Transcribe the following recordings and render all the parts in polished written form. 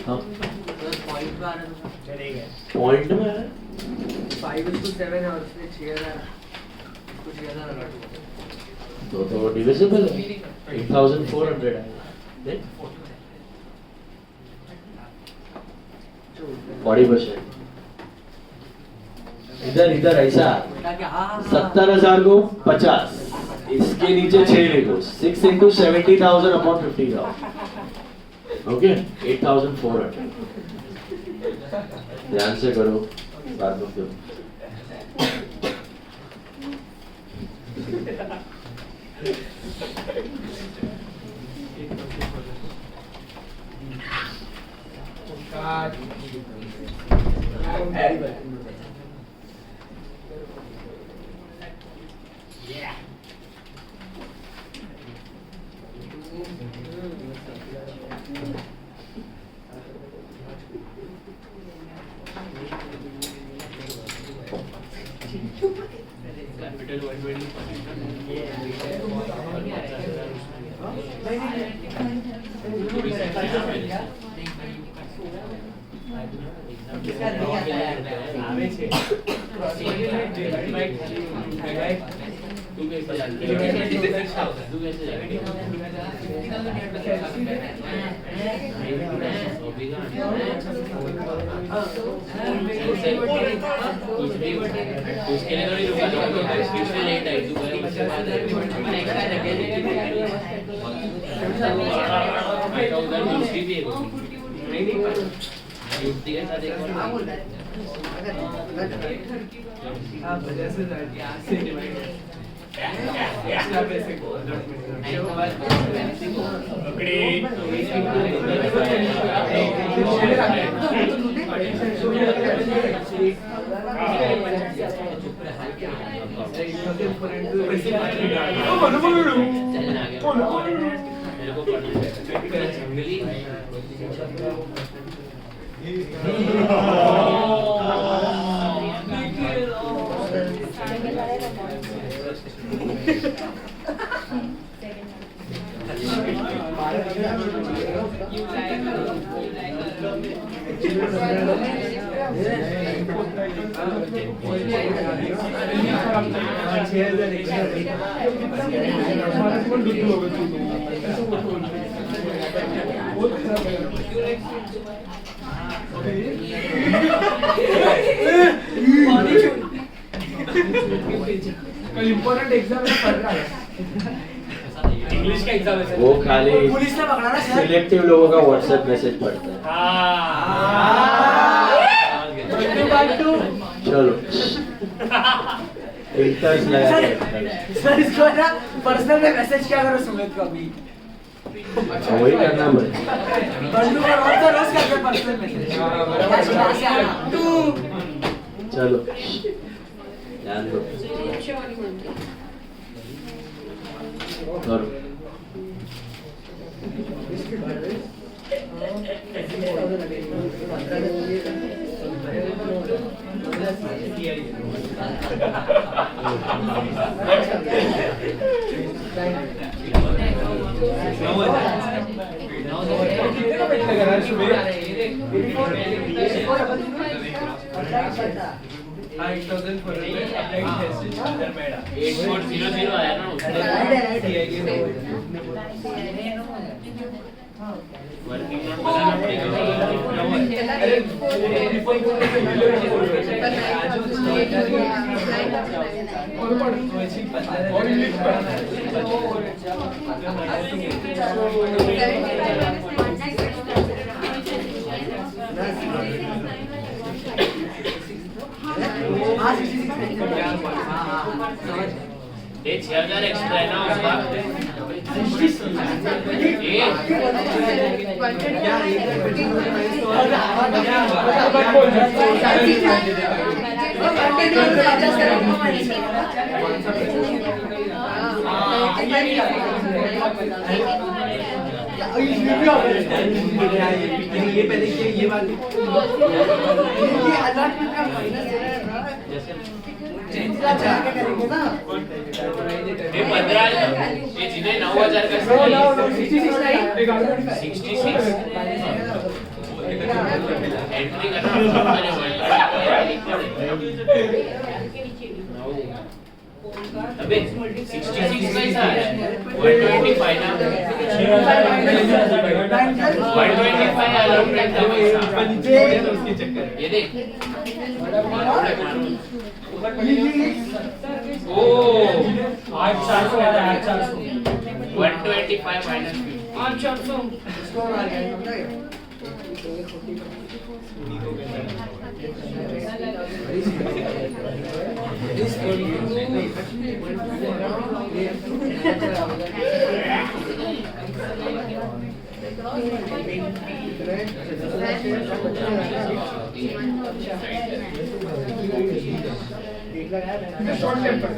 हाँ पॉइंट पे आना था पॉइंट में है 5:7 है और इसलिए 6000 कुछ 6000 अलग तो डिविजिबल है 8400 है देख 40%। इधर ऐसा 70,000 को 50, इसके नीचे 6 लिखो 6 into 70,000 upon 50,000 ओके 8,400। ध्यान से करो बात मत करो। उसके लिए थोड़ी रुका इसमें लेट आई तू गई उसके बाद उधर दूसरी भी है युक्ति के साथ एक और हां वजह से यहाँ से डिवाइड एक्स्ट्रा पैसे को कल इम्पोर्टेंट एग्जाम में पढ़ रहा है इंग्लिश का एग्जाम है वो खाली पुलिस ने पकड़ा ना सर सिलेक्टिव लोगों का व्हाट्सएप मैसेज पढ़ता है। चलो इंटर्स लगा के सर इसको ना पर्सनल में मैसेज क्या करो सुमित को अभी अच्छा वही करना पड़ेगा। बंडू का रोज करते पर्सनल मैसेज चलो ध्यान दो करो आया ना वर्किंग नोट बनाना ये 6000 एक्स्ट्रा है ना उसका ये पहले ये बात ये 15 ये जिन्हें 9000 का 66 एंट्री करना मैंने अबे 66 कैसा है 125 ना 125 अलाउड रहता है ये देख ओ 800 है 800 125 minus short temper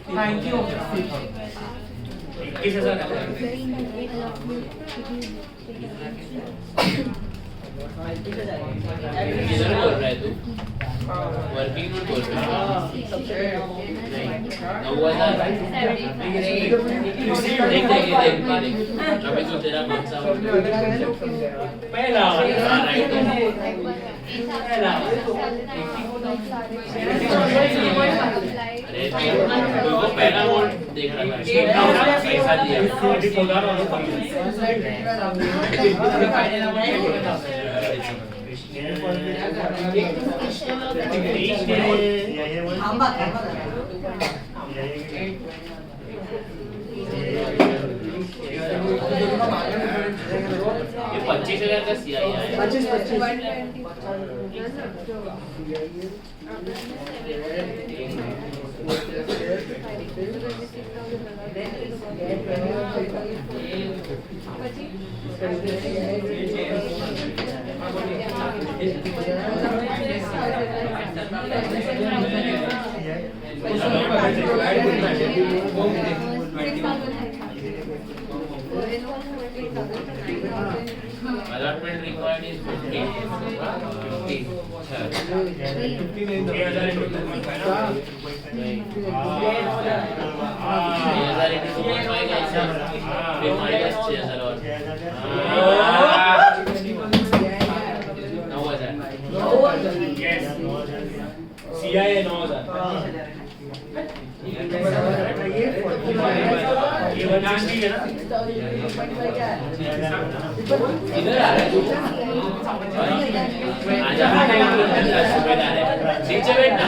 thank you 21,000 किधर बोल रहा है तू वर्किंग नोट बोल रहा है 9,000 देख अभी तो तेरा कौन सा पहला राइट अरे वो पहला वोट देख रहा था पैसा दिया ये 25,000 का CI है 25,000 allotment required is 50 CIA 9,000 इधर आ रहा है तू आजा सुबेदार है नीचे बैठना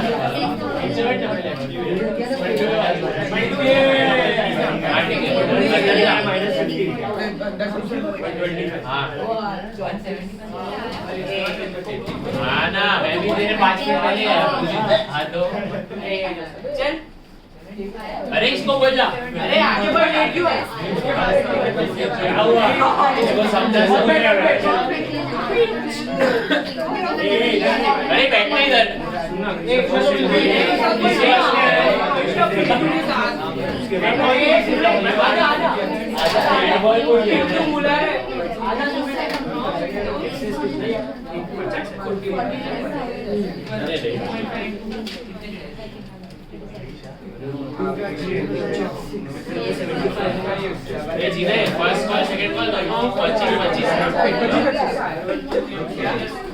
हाँ ना मैं भी तेरे 5 मिनट पहले आया हाँ तो चल अरे इसको बोल जा अरे आगे बढ़ लेट क्यों है क्या हुआ इसको समझा अरे बैठना इधर ये जीने फर्स्ट कॉल सेकंड कॉल दोनों 25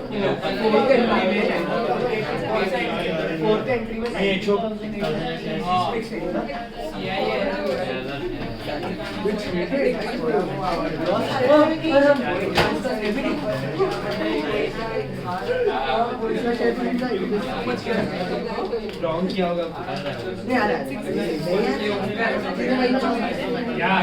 रॉन्ग किया होगा नहीं आ रहा या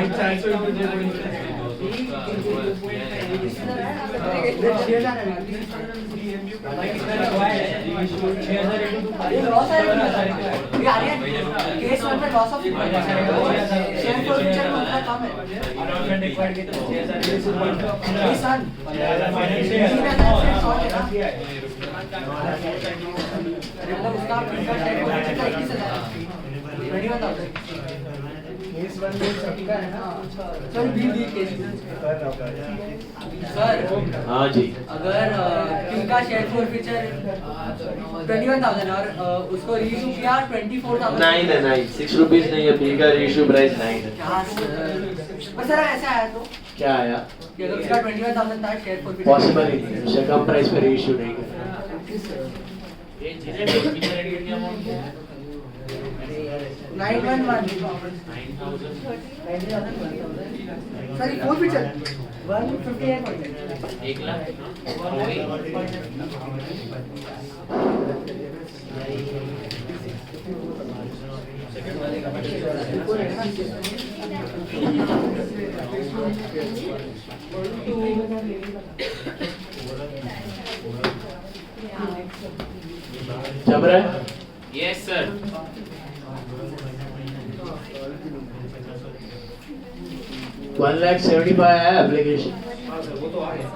हाँ जी अगर किनका शेयर फॉर फ्यूचर 21,000 और उसको रीइशू किया 24,000। 9 है 9, 6 रुपीज नहीं है, पी का रीइशू प्राइस 9 है। क्या सर? पर सर ऐसा आया तो क्या आया? कि अगर उसका 21,000 था शेयर फॉर पॉसिबल ही नहीं है, उससे कम प्राइस पे रीइशू नहीं कर। ये चीजें कितने रेट की अमाउंट है? 911 सर ये फोर फीचर 158 1 लाख हो गई। जम रहा है? Yes sir. 1,75,000 है एप्लीकेशन। वो तो आ गया।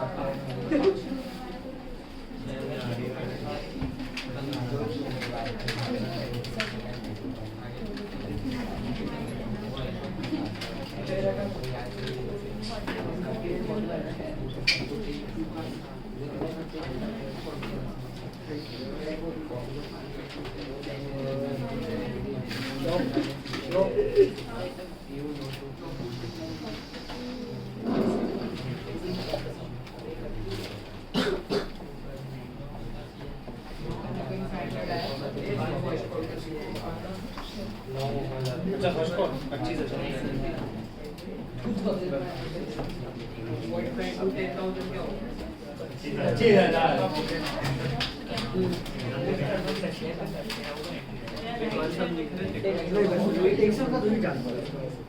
अच्छा फर्स्ट कॉल 25,000।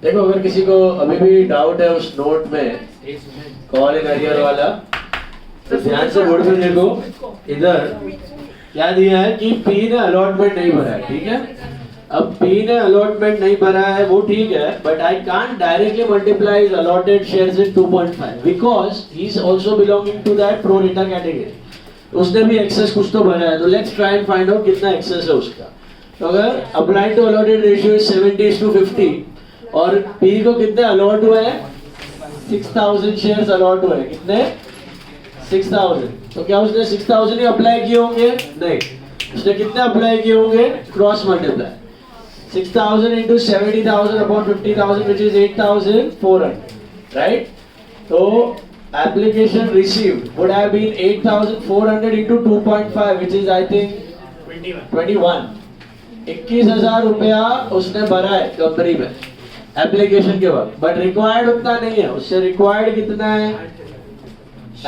देखो अगर किसी को अभी भी डाउट है उस नोट में कॉल इन अरियर वाला, तो ध्यान से बोर्ड में देखो, इधर क्या दिया है कि पी ने अलॉटमेंट नहीं भरा है, ठीक है। अब पी ने अलॉटमेंट नहीं भरा है वो ठीक है, but I can't directly multiply his allotted shares in 2.5 because he is also belonging to that pro rata category. उसने भी एक्सेस कुछ तो भरा है, तो let's try and find out कितना एक्सेस है उसका। तो अगर apply to allotted ratio is 70:50 और पी को कितने अलॉट हुए हैं, 6,000 शेयर्स अलॉट हुए हैं, कितने 6,000। तो क्या उसने 6,000 ही अप्लाई किए होंगे? नहीं, उसने कितने अप्लाई किए होंगे? Cross multiply 6,000 into 70,000 upon 50,000 which is 8,400, right? So application received would have been 8,400 into 2.5 which is I think 21. 21,000 रुपया उसने भरा है कंपनी में एप्लीकेशन के वक्त, बट रिक्वायर्ड उतना नहीं है। उससे रिक्वायर्ड कितना है?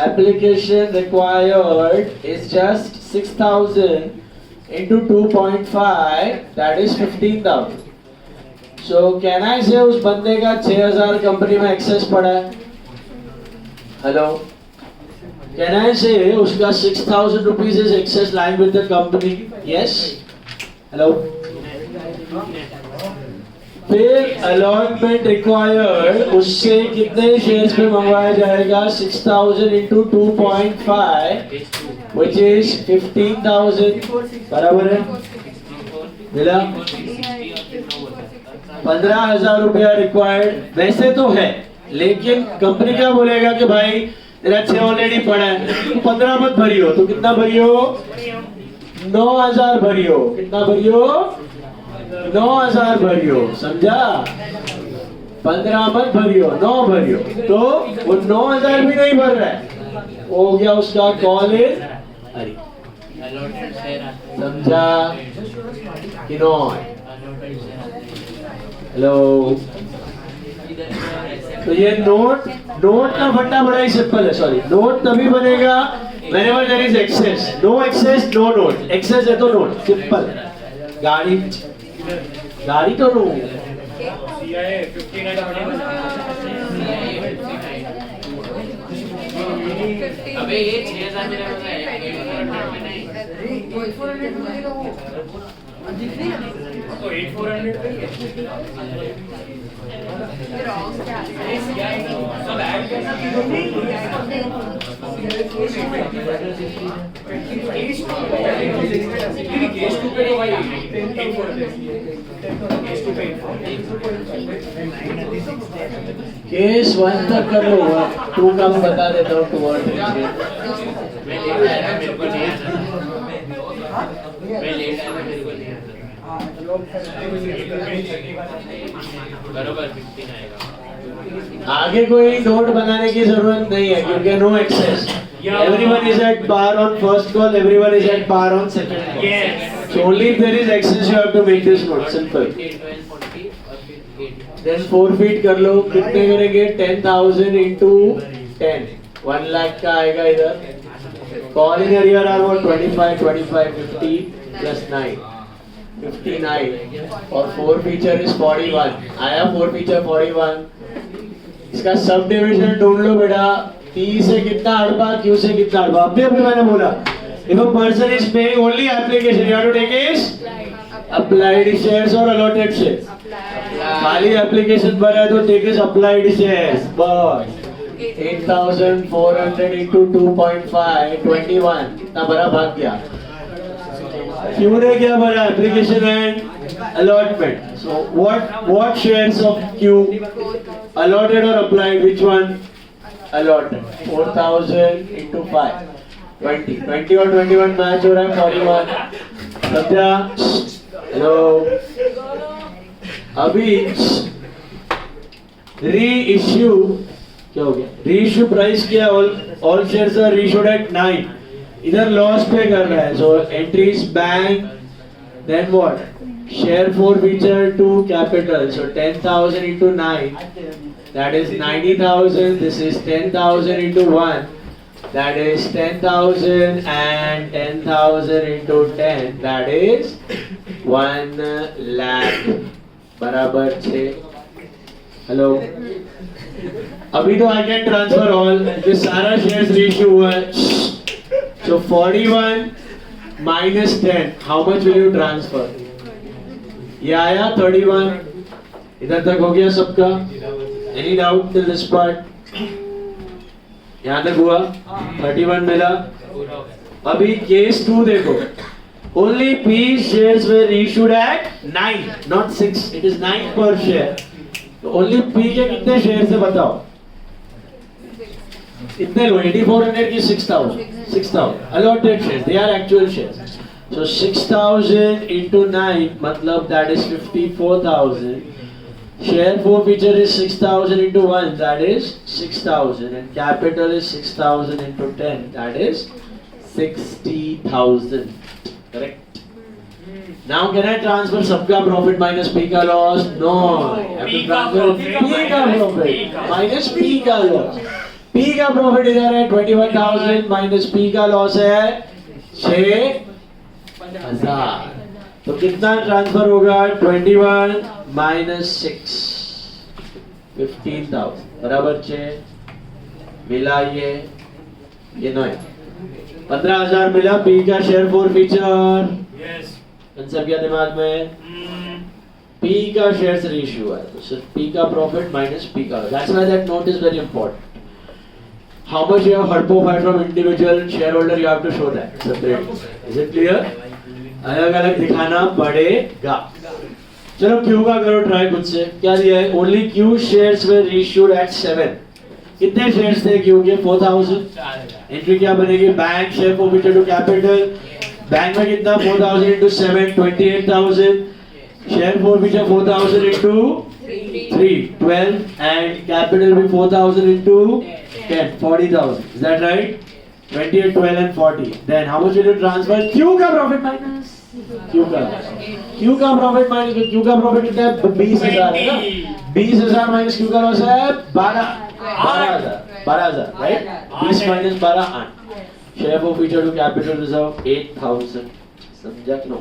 Application required is just 6,000 into 2.5 that is 15,000. So can I say उस बंदे का 6,000 कंपनी में एक्सेस पड़ा है? हेलो, can I say उसका 6,000 rupees is excess lying with the company? Yes. Hello, फिर अलॉटमेंट रिक्वायर्ड उससे कितने शेयर्स पे मंगवाया जाएगा? 6,000 into 2.5 which is 15,000, बराबर है? मिला? 15,000 रुपया रिक्वायर्ड वैसे तो है, लेकिन कंपनी क्या बोलेगा कि भाई तेरा 6 ऑलरेडी पड़ा है, तो 15 मत भरियो, तो कितना भरियो? 9,000 भरियो। कितना भरियो? 9,000 भरियो, समझा? 15 मत भरियो, 9 भरियो। तो वो 9,000 भी नहीं भर रहा है, हो गया उसका कॉल इन अरे, समझा कि नॉट? हेलो, तो ये नोट का फंडा बड़ा ही सिंपल है। सॉरी, नोट तभी बनेगा whenever there is excess. No excess, no note. Excess है तो नोट, सिंपल। गाड़ी तो नो CIA 59 अबे ये 6,000 मेरा पता है, 800 में नहीं। 400 तो 8,400 पे ही सब ऐड करना केस 2 पे तो भाई केस 1 तक कर लो, 2 का मैं बता देता हूँ। 2 और 3 मैं देखा है ना, मेरे को नहीं आता। बरोबर 15 आएगा. आगे कोई नोट बनाने की जरूरत नहीं है क्योंकि no excess. Everyone is at par on first call, everyone is at par on second call. Yes. So only if there is excess you have to make this note. Simple. 10, 12, 40 और फिर 8. Then forfeit कर लो. कितने करेंगे? 10,000 into 10. 1 lakh का आएगा इधर. Call in arrear are what? 25, 25, 50 plus 9. 59. और forfeiture is 41. आया forfeiture 41. इसका सब डिविजन ढूंढ लो बेटा. P से कितना अड़पा, Q से कितना अड़पा. अभी मैंने बोला if a person is paying only application you have to take his applied shares or allotted shares. खाली application भरा है तो take his applied shares. बस 8,400 into 2.5 21 कितना भरा भाग गया. Q ने क्या भरा? Application and allotment. So what shares of Q allotted or applied? Which one? Allotted. 4,000 into 5 20 20 और 21 मैच हो रहा है. 41. सत्या हेलो. अभी री-इश्यू क्या हो गया? री-इश्यू प्राइस क्या? All shares are reissued at 9. इधर लॉस पे कर रहा है. So entries bank, then what? Share forfeiture to capital. So 10,000 into 9, that is 90,000. This is 10,000 into 1, that is 10,000, and 10,000 into 10, that is 1 lakh बराबर 6. Hello. अभी तो I can transfer all. ये सारा shares reissue हुआ है. So 41 minus 10, how much will you transfer? ये आया 31. इधर तक हो गया सबका. Any doubt till this part? यहाँ तक हुआ. 31 मिला. अभी केस 2 देखो. Only P shares were issued at 9, not 6. It is 9 per share. तो only P के कितने shares है बताओ. इतने लो. 8,400 की 6,000. Allotted shares. They are actual shares. So 6,000 into 9 मतलब that is 54,000. Share forfeiture is 6,000 into 1, that is 6,000, and capital is 6,000 into 10, that is 60,000. Correct. Now can I transfer सबका profit minus P का loss? No. I have to transfer P का profit minus P का loss. P का profit इधर है 21,000 minus P का loss है 6,000. तो कितना ट्रांसफर होगा? 21 minus 6 15,000 बराबर 6 मिला. ये 9 15,000 मिला. P का शेयर forfeiture. Yes. कंसेप्ट क्या दिमाग में? P का शेयर से रेशियो है तो सिर्फ P का प्रॉफिट माइनस P का. That's why that note is very important. How much you have hard from individual shareholder you have to show that separately. Is it clear? अलग अलग दिखाना पड़ेगा. चलो Q का करो ट्राई खुद से. क्या दिया है? Only Q shares were issued at 7. कितने शेयर्स थे Q के? 4,000. एंट्री क्या बनेगी? Bank share forfeiture to capital. Bank में कितना? 4,000 into 7 28,000. Share forfeiture 4,000 into 3 12, and capital भी 4,000 into 10 40,000. Is that right? 28, 12 and 40. Then how much will you transfer? Q का profit minus Q का profit minus Q का profit कितना है? 20,000 है ना. 20,000 minus Q का loss है 12,000 right? 20 minus 12 8. Share forfeiture to capital reserve 8,000. समझा कि no?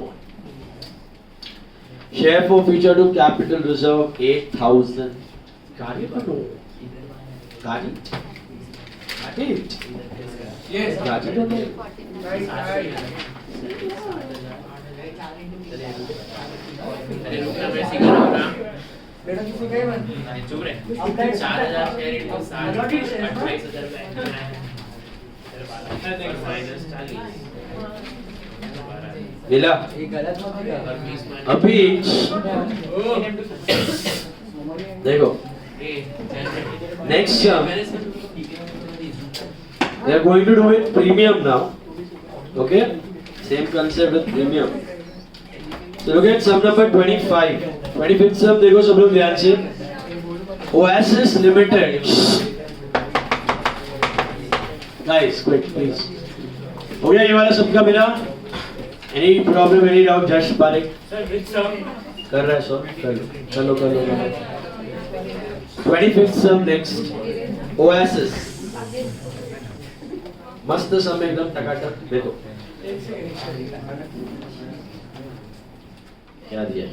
Share forfeiture to capital reserve 8,000. गाड़ी बनो. गाड़ी. Yes. गाड़ी तो नहीं. अरे रुकना वैसे ही करो ना. बेटा किसी का ही मन. चुप रहे. 4,000 शेयर इनको 28,000 बैंक में है. माइनस 40. मिला. अभी देखो next sum we are going to do with premium now. Okay, same concept with premium. So look at sum number 25. 25th sum देखो सब लोग ध्यान से. Oasis Limited. Guys, quick please. हो गया ये वाला सबका मिला? Any problem, any doubt? Just Parik. Sir, which sum? कर रहा है सर. कर लो. 25th sum next. Oasis. मस्त सम एकदम टकाटक. देखो. क्या दिया है?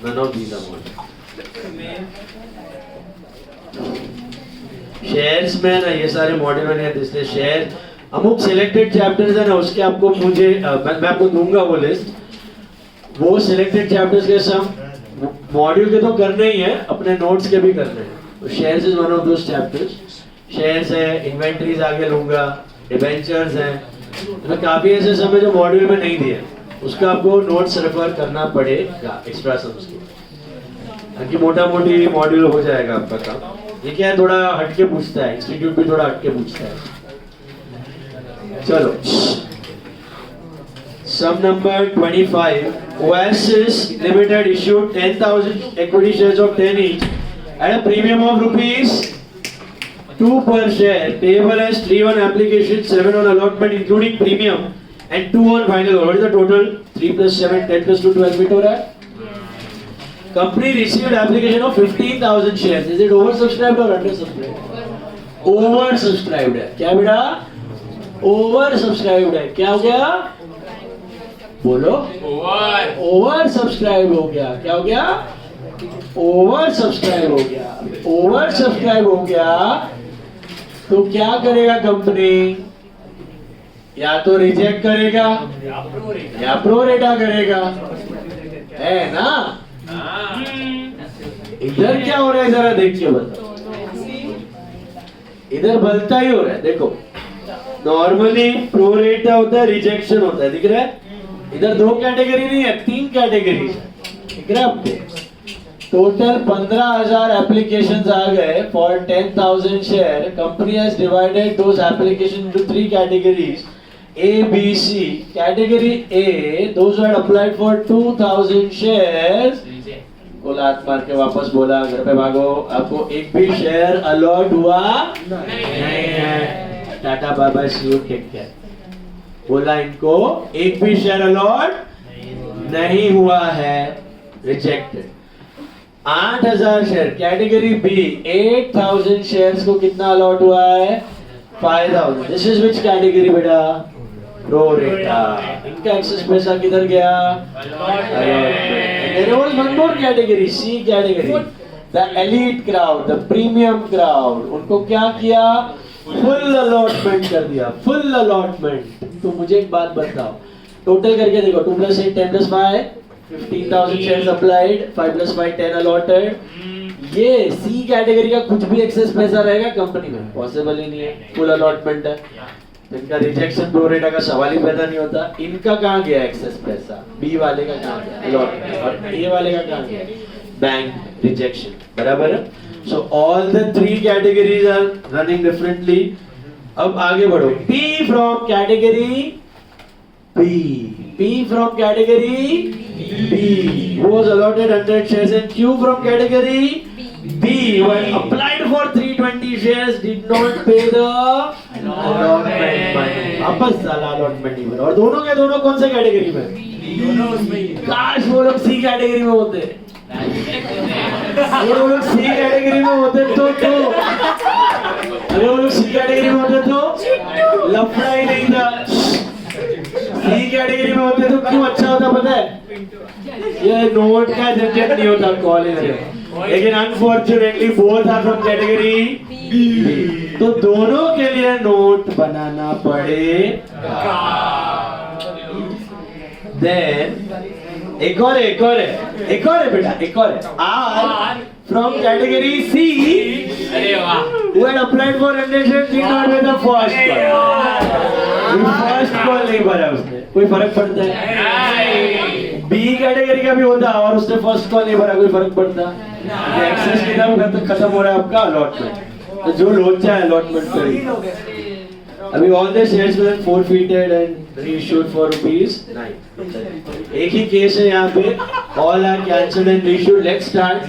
None of these are model. Shares में ना ये सारे मॉडल बने हैं, इसलिए शेयर अमुक सिलेक्टेड चैप्टर्स है ना, उसके आपको मुझे मैं आपको दूंगा वो लिस्ट. वो सिलेक्टेड चैप्टर्स के सम मॉड्यूल के तो करने ही है, अपने नोट्स के भी करने हैं. तो shares is one of those chapters. Shares है, इन्वेंटरीज आगे लूंगा, डिबेंचर्स हैं. तो काफी ऐसे समय जो मॉड्यूल में नहीं दिए, उसका आपको नोट्स रेफर करना पड़ेगा एक्स्ट्रा सम्स के, ताकि मोटा मोटी मॉड्यूल हो जाएगा आपका काम. ये क्या है, थोड़ा हटके पूछता है, इंस्टीट्यूट भी थोड़ा हटके पूछता है. चलो सम number 25. Oasis Limited issued 10,000 equity shares of 10 each at a premium of ₹2 per share, payable as 3 on application, 7 on allotment including premium and 2 on final. What is the total? 3 plus 7, 10 plus 2, 12 feet हो रहा है. Company received application of 15,000 shares. Is it oversubscribed or undersubscribed? Oversubscribed है. क्या बेटा? Oversubscribed है. क्या हो गया? बोलो. Oversubscribed हो गया. क्या हो गया? Oversubscribed हो गया. Oversubscribed हो गया तो क्या करेगा कंपनी? या तो रिजेक्ट करेगा या प्रोरेटा करेगा, है ना? इधर क्या हो रहा है जरा देख के बताओ. इधर बलता ही हो रहा है. देखो नॉर्मली प्रोरेटा होता है, रिजेक्शन होता है. दिख रहा है? इधर 2 कैटेगरी नहीं है, 3 कैटेगरी है. दिख रहा है आपको? टोटल 15,000 एप्लीकेशंस आ गए for 10,000 share. Company has divided those application into 3 categories A, B, C. Category A, those who had applied for 2,000 shares. को लात मार के वापस बोला घर पे भागो, आपको एक भी शेयर अलॉट हुआ नहीं है. टाटा बाबा सी यू टेक केयर. बोला इनको एक भी शेयर अलॉट नहीं हुआ है, rejected. 8,000 share category B, 8,000 shares को कितना अलॉट हुआ है? 5,000. दिस इज विच कैटेगरी बेटा? प्रोरेटा. इनका एक्सेस पैसा किधर गया? There was one more category, C category, the elite crowd, the premium crowd. उनको क्या किया? फुल अलॉटमेंट कर दिया. Full allotment. तो मुझे एक बात बताओ, टोटल करके देखो. 2 plus 8, 10 plus 5, 15,000 shares applied, 5 plus 5, 10 allotted. ये सी कैटेगरी का कुछ भी एक्सेस पैसा रहेगा कंपनी में? पॉसिबल ही नहीं है. फुल अलॉटमेंट है. इनका रिजेक्शन प्रोरेटा का सवाल ही पैदा नहीं होता. इनका कहाँ गया एक्सेस पैसा? बी वाले का कहाँ गया अलॉटमेंट, और ए वाले का कहाँ गया बैंक रिजेक्शन. बराबर है? So all the 3 categories are running differently. अब आगे बढ़ो. P from category B. P from category B was allotted 100 shares, and Q from category B who had applied for 320 shares did not pay the allotment money. वापस साला allotment नहीं भरा. और दोनों के दोनों कौन से कैटेगरी में? दोनों उसमें ही. काश वो लोग C कैटेगरी में होते. अगर वो लोग C कैटेगरी में होते तो अगर वो लोग C कैटेगरी में होते तो लफड़ा ही नहीं था. सी कैटेगरी में होते तो क्यों अच्छा होता पता है? ये नोट का झंझट नहीं होता कॉलेज में. लेकिन unfortunately both are from category B. तो दोनों के लिए नोट बनाना पड़ेगा. देन एक और है बेटा, एक और है. Are from category C. अरे वाह. who had applied for 100 shares did not pay the first call. First call नहीं भरा उसने. कोई फर्क पड़ता है? बी कैटेगरी का भी होता और उसने फर्स्ट कॉल नहीं भरा, कोई फर्क पड़ता? एक्सेस कितना खत्म हो रहा है आपका अलॉटमेंट. तो जो लोचा है अलॉटमेंट करेगी. अभी all the shares were forfeited and reissued for ₹9. एक ही केस है यहाँ पे. All are cancelled and reissued. Let's start.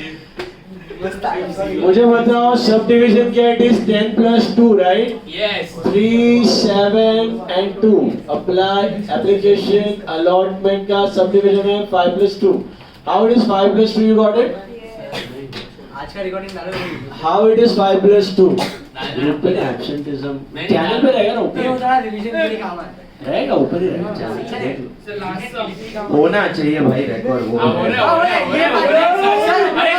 मुझे बताओ सब डिविजन क्या? It is 10 plus 2, right? Yes. 3, 7 and 2. Apply application allotment का सब डिविजन है 5 plus 2. How it is 5 plus 2? You got it? आज का रिकॉर्डिंग डालो. How it is 5 plus 2? Group पे absenteeism channel पे रहेगा ना ये ऊपर होता है रिवीजन के लिए काम है. रहेगा ऊपर ही रहेगा चैनल देख लो. होना चाहिए भाई रिकॉर्ड वो हो रहा है, हो रहा है, हो रहा है, हो रहा है. अरे